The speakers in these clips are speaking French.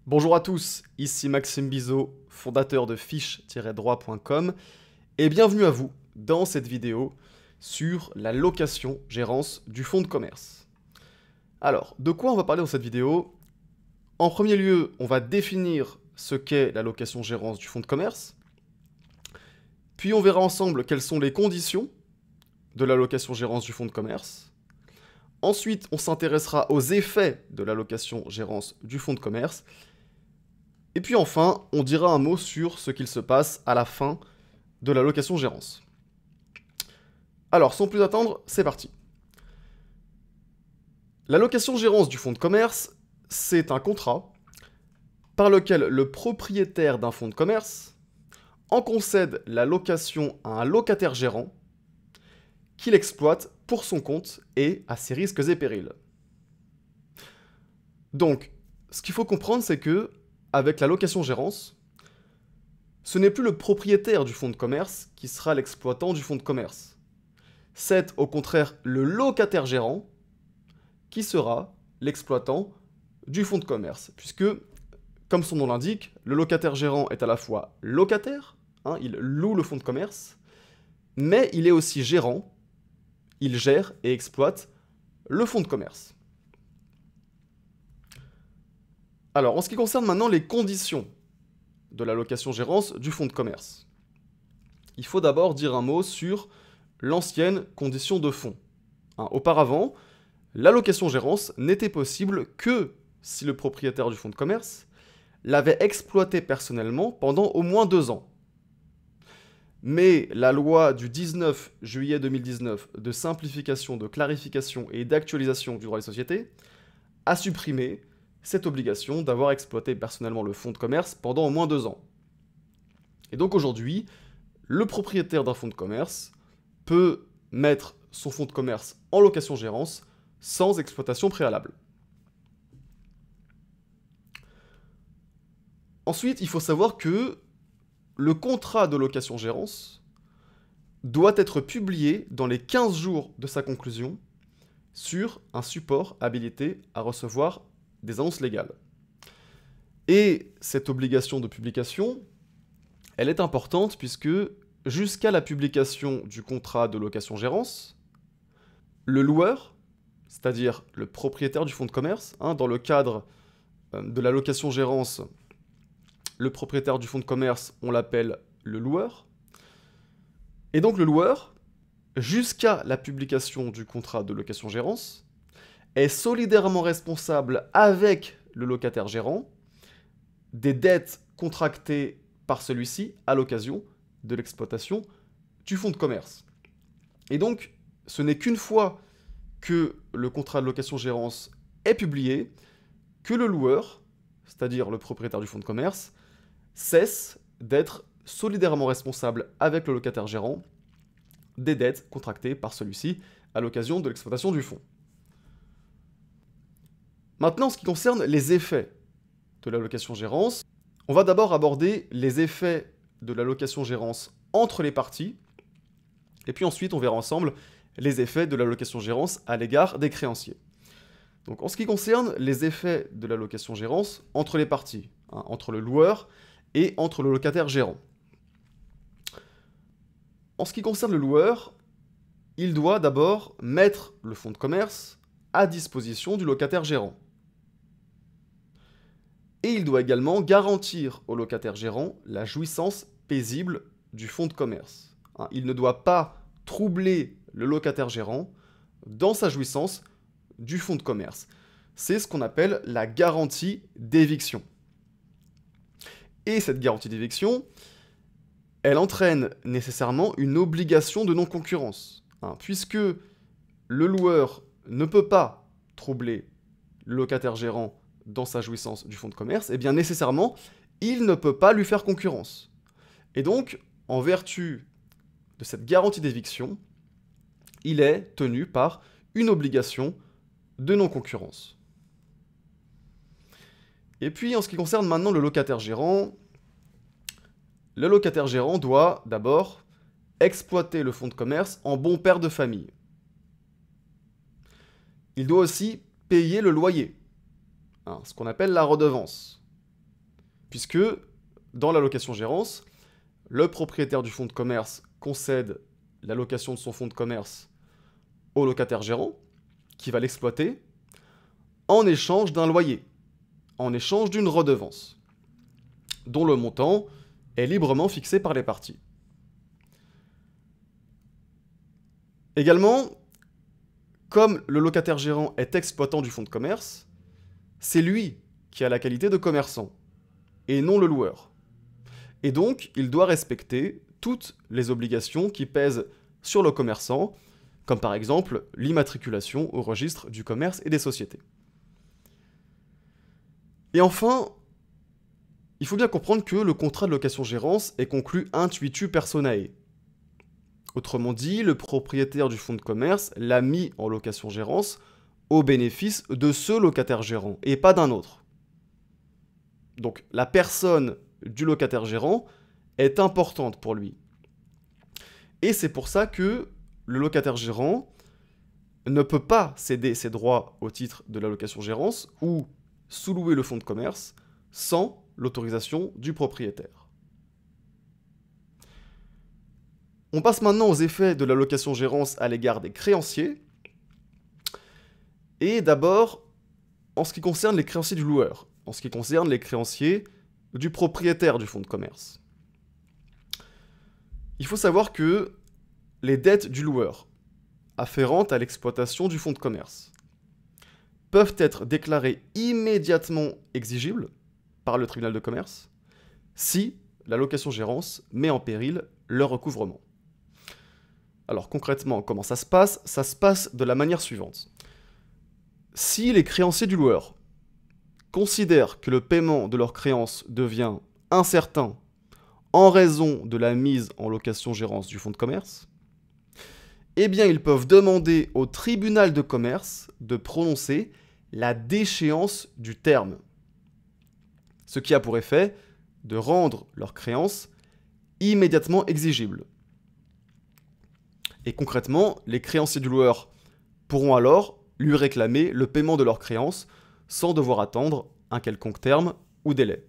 Bonjour à tous, ici Maxime Bizot, fondateur de fiche-droit.com et bienvenue à vous dans cette vidéo sur la location-gérance du fonds de commerce. Alors, de quoi on va parler dans cette vidéo? En premier lieu, on va définir ce qu'est la location-gérance du fonds de commerce, puis on verra ensemble quelles sont les conditions de la location-gérance du fonds de commerce. Ensuite, on s'intéressera aux effets de la location-gérance du fonds de commerce. Et puis enfin, on dira un mot sur ce qu'il se passe à la fin de la location-gérance. Alors, sans plus attendre, c'est parti. La location-gérance du fonds de commerce, c'est un contrat par lequel le propriétaire d'un fonds de commerce en concède la location à un locataire gérant qu'il exploite pour son compte et à ses risques et périls. Donc, ce qu'il faut comprendre, c'est que avec la location-gérance, ce n'est plus le propriétaire du fonds de commerce qui sera l'exploitant du fonds de commerce. C'est au contraire le locataire gérant qui sera l'exploitant du fonds de commerce. Puisque, comme son nom l'indique, le locataire gérant est à la fois locataire, il loue le fonds de commerce, mais il est aussi gérant, il gère et exploite le fonds de commerce. Alors, en ce qui concerne maintenant les conditions de la location-gérance du fonds de commerce, il faut d'abord dire un mot sur l'ancienne condition de fonds. Auparavant, la location-gérance n'était possible que si le propriétaire du fonds de commerce l'avait exploité personnellement pendant au moins 2 ans. Mais la loi du 19 juillet 2019 de simplification, de clarification et d'actualisation du droit des sociétés a supprimé cette obligation d'avoir exploité personnellement le fonds de commerce pendant au moins 2 ans. Et donc aujourd'hui, le propriétaire d'un fonds de commerce peut mettre son fonds de commerce en location-gérance sans exploitation préalable. Ensuite, il faut savoir que le contrat de location-gérance doit être publié dans les 15 jours de sa conclusion sur un support habilité à recevoir des annonces légales. Et cette obligation de publication, elle est importante puisque jusqu'à la publication du contrat de location-gérance, le loueur, c'est-à-dire le propriétaire du fonds de commerce, dans le cadre de la location-gérance, le propriétaire du fonds de commerce, on l'appelle le loueur. Et donc le loueur, jusqu'à la publication du contrat de location-gérance, est solidairement responsable avec le locataire gérant des dettes contractées par celui-ci à l'occasion de l'exploitation du fonds de commerce. Et donc, ce n'est qu'une fois que le contrat de location-gérance est publié que le loueur, c'est-à-dire le propriétaire du fonds de commerce, cesse d'être solidairement responsable avec le locataire gérant des dettes contractées par celui-ci à l'occasion de l'exploitation du fonds. Maintenant, en ce qui concerne les effets de la location-gérance, on va d'abord aborder les effets de la location-gérance entre les parties, et puis ensuite on verra ensemble les effets de la location-gérance à l'égard des créanciers. Donc en ce qui concerne les effets de la location-gérance entre les parties, entre le loueur et entre le locataire gérant. En ce qui concerne le loueur, il doit d'abord mettre le fonds de commerce à disposition du locataire gérant. Et il doit également garantir au locataire gérant la jouissance paisible du fonds de commerce. Il ne doit pas troubler le locataire gérant dans sa jouissance du fonds de commerce. C'est ce qu'on appelle la garantie d'éviction. Et cette garantie d'éviction, elle entraîne nécessairement une obligation de non-concurrence, puisque le loueur ne peut pas troubler le locataire gérant dans sa jouissance du fonds de commerce, et bien nécessairement, il ne peut pas lui faire concurrence. Et donc, en vertu de cette garantie d'éviction, il est tenu par une obligation de non-concurrence. Et puis, en ce qui concerne maintenant le locataire gérant doit d'abord exploiter le fonds de commerce en bon père de famille. Il doit aussi payer le loyer, ce qu'on appelle la redevance. puisque dans la location-gérance, le propriétaire du fonds de commerce concède la location de son fonds de commerce au locataire gérant, qui va l'exploiter, en échange d'un loyer, en échange d'une redevance, dont le montant est librement fixé par les parties. Également, comme le locataire gérant est exploitant du fonds de commerce, c'est lui qui a la qualité de commerçant, et non le loueur. Et donc, il doit respecter toutes les obligations qui pèsent sur le commerçant, comme par exemple l'immatriculation au registre du commerce et des sociétés. Et enfin, il faut bien comprendre que le contrat de location-gérance est conclu intuitu personae. Autrement dit, le propriétaire du fonds de commerce l'a mis en location-gérance au bénéfice de ce locataire gérant, et pas d'un autre. Donc la personne du locataire gérant est importante pour lui. Et c'est pour ça que le locataire gérant ne peut pas céder ses droits au titre de la location-gérance ou sous-louer le fonds de commerce sans l'autorisation du propriétaire. On passe maintenant aux effets de la location-gérance à l'égard des créanciers. Et d'abord, en ce qui concerne les créanciers du loueur, en ce qui concerne les créanciers du propriétaire du fonds de commerce. Il faut savoir que les dettes du loueur, afférentes à l'exploitation du fonds de commerce, peuvent être déclarées immédiatement exigibles par le tribunal de commerce si la location-gérance met en péril leur recouvrement. Alors concrètement, comment ça se passe? Ça se passe de la manière suivante. Si les créanciers du loueur considèrent que le paiement de leurs créances devient incertain en raison de la mise en location-gérance du fonds de commerce, eh bien ils peuvent demander au tribunal de commerce de prononcer la déchéance du terme, ce qui a pour effet de rendre leurs créances immédiatement exigibles. Et concrètement, les créanciers du loueur pourront alors lui réclamer le paiement de leurs créances sans devoir attendre un quelconque terme ou délai.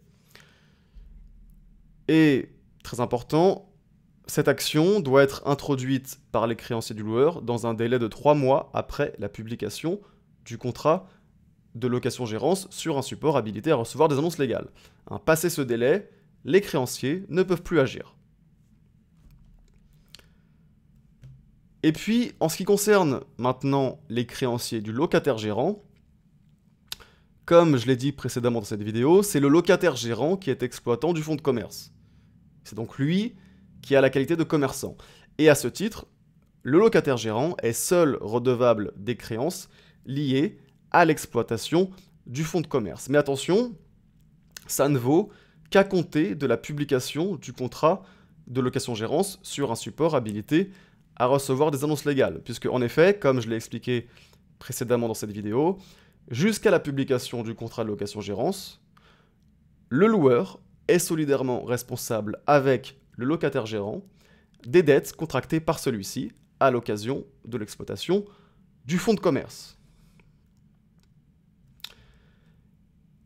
Et, très important, cette action doit être introduite par les créanciers du loueur dans un délai de 3 mois après la publication du contrat de location-gérance sur un support habilité à recevoir des annonces légales. Passé ce délai, les créanciers ne peuvent plus agir. Et puis, en ce qui concerne maintenant les créanciers du locataire gérant, comme je l'ai dit précédemment dans cette vidéo, c'est le locataire gérant qui est exploitant du fonds de commerce. C'est donc lui qui a la qualité de commerçant. Et à ce titre, le locataire gérant est seul redevable des créances liées à l'exploitation du fonds de commerce. Mais attention, ça ne vaut qu'à compter de la publication du contrat de location-gérance sur un support habilité à recevoir des annonces légales, puisque en effet, comme je l'ai expliqué précédemment dans cette vidéo, jusqu'à la publication du contrat de location-gérance, le loueur est solidairement responsable avec le locataire gérant des dettes contractées par celui-ci à l'occasion de l'exploitation du fonds de commerce.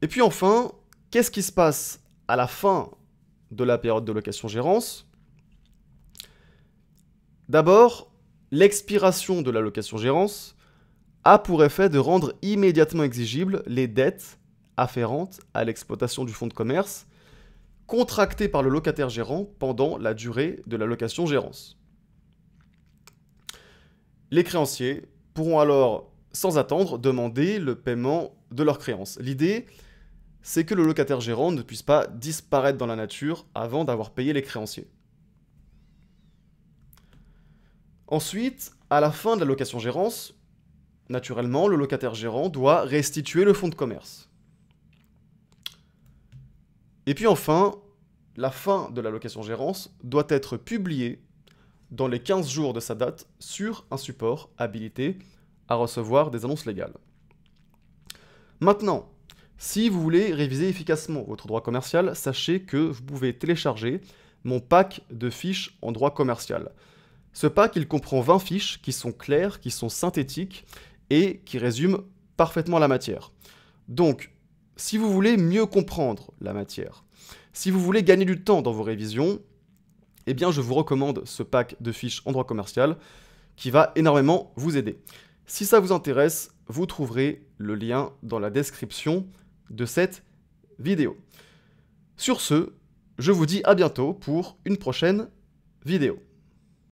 Et puis enfin, qu'est-ce qui se passe à la fin de la période de location-gérance ? D'abord, l'expiration de la location-gérance a pour effet de rendre immédiatement exigibles les dettes afférentes à l'exploitation du fonds de commerce contractées par le locataire gérant pendant la durée de la location-gérance. Les créanciers pourront alors, sans attendre, demander le paiement de leurs créances. L'idée, c'est que le locataire gérant ne puisse pas disparaître dans la nature avant d'avoir payé les créanciers. Ensuite, à la fin de la location-gérance, naturellement, le locataire gérant doit restituer le fonds de commerce. Et puis enfin, la fin de la location-gérance doit être publiée dans les 15 jours de sa date sur un support habilité à recevoir des annonces légales. Maintenant, si vous voulez réviser efficacement votre droit commercial, sachez que vous pouvez télécharger mon pack de fiches en droit commercial. Ce pack, il comprend 20 fiches qui sont claires, qui sont synthétiques et qui résument parfaitement la matière. Donc, si vous voulez mieux comprendre la matière, si vous voulez gagner du temps dans vos révisions, eh bien je vous recommande ce pack de fiches en droit commercial qui va énormément vous aider. Si ça vous intéresse, vous trouverez le lien dans la description de cette vidéo. Sur ce, je vous dis à bientôt pour une prochaine vidéo.